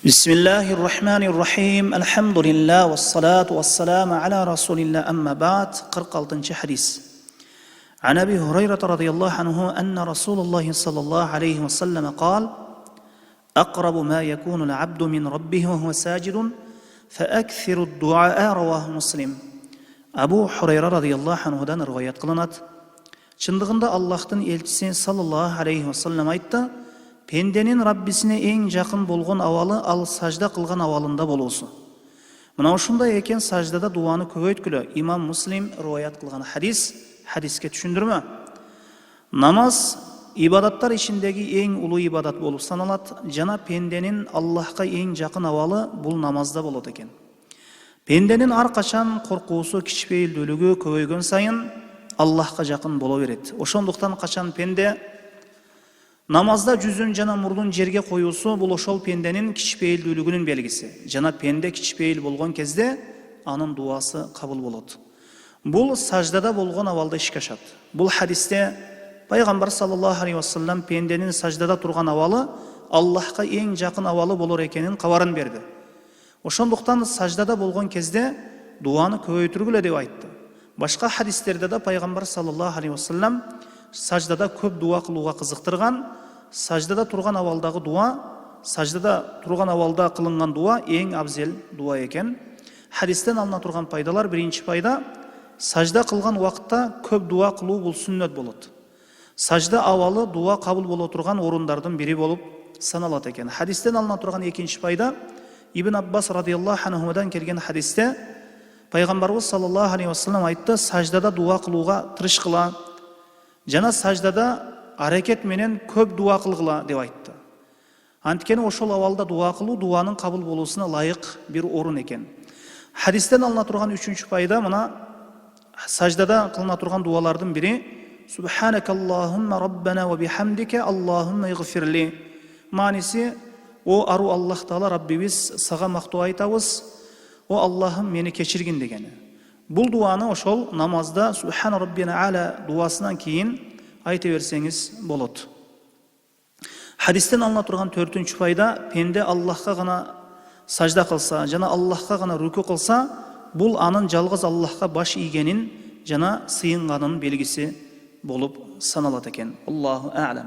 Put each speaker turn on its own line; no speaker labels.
Bismillahirrahmanirrahim. Elhamdülillah ve salatu ve selamu ala Resulillah amma ba'd. 46. hadis. An Abi Hureyre radıyallahu anhu enne Resulullah sallallahu aleyhi ve sellem kal: "Aqrabu ma yekunul abdu min rabbih ve huve sacidun fe'akthiru'd du'a." Ravahu Muslim. Abu Hureyre radıyallahu anhudan rivayet kılınat. Çındığında Allah'ın elçisi sallallahu aleyhi ve sellem aytты: Pendenin Rabbisine en жақын болған авалы ал сажда қылған авалында болусы. Мына ушундай экен саждада дуаны көбөйткүлө. Имам Муслим риваят кылган хадиске түшүндүрмө. Намаз ибадаттар ичиндеги эң улуу ибадат болуп саналат. Жана пенденин Аллахка эң жакын авалы бул намазда болот экен. Пенденин ар качан коркуусу, кичпейилдүүлүгү көбөйгөн сайын Аллахка жакын боло берет. Ошондуктан качан пенде намазда жүзүн жана мурдун жерге коюусу бул ошол пенденин кичпейилдүүлүгүнүн белгиси. Жана пенде кичпейил болгон кезде анын дуасы кабыл болот. Бул саждада болгон абалда ишке ашат. Бул хадисте пайгамбар саллаллаху алейхи ва саллям пенденин саждада турган абалы Аллахка эң жакын абалы болор экенин кабарын берди. Ошондуктан саждада болгон кезде дуаны көбөйтүргүлө деп айтты. Башка хадистерде да пайгамбар саллаллаху алейхи ва саллям саждада көп дуа кылууга кызыктырган, саждада турган абалдагы дуа, саждада турган абалда кылынган дуа эң абзел дуа экен. Хадистен алына турган пайдалар: биринчи пайда, сажда кылган убакытта көп дуа кылуу бул сүннөт болот. Сажда абалы дуа кабыл боло турган орундардын бири болуп саналат экен. Хадистен алына турган экинчи пайда, Ибн Аббас радıyallahu anhuдан келген хадисте пайгамбарыбыз саллаллаху алейхи ва саллям айтты: саждада дуа кылууга тырышкыла, жана саждада аракет менен көп дуа кылгыла деп айтты. Анткени ошол абалда дуа кылуу дуанын кабыл болуусуна лайык бир орун экен. Хадистен алына турган үчүнчү пайда мына саждада кылына турган дуалардын бири: Субханакаллахумма раббана ва бихамдика Аллахумма игфирли. Маниси: о ару Аллах Таала Раббибиз, сага мактоо айтабыз, о Аллахым мени кечиргин дегени. Бул дуаны ошол намазда Субхана Раббина аля дуасынан кийин айта берсеңиз болот. Хадистен алына турган төртүнчү пайда: пенде Аллахка гана сажда кылса жана Аллахка гана руку кылса, бул анын жалгыз Аллахка баш ийгенин жана сыйынганын белгиси болуп саналат экен. Аллаху а'лам.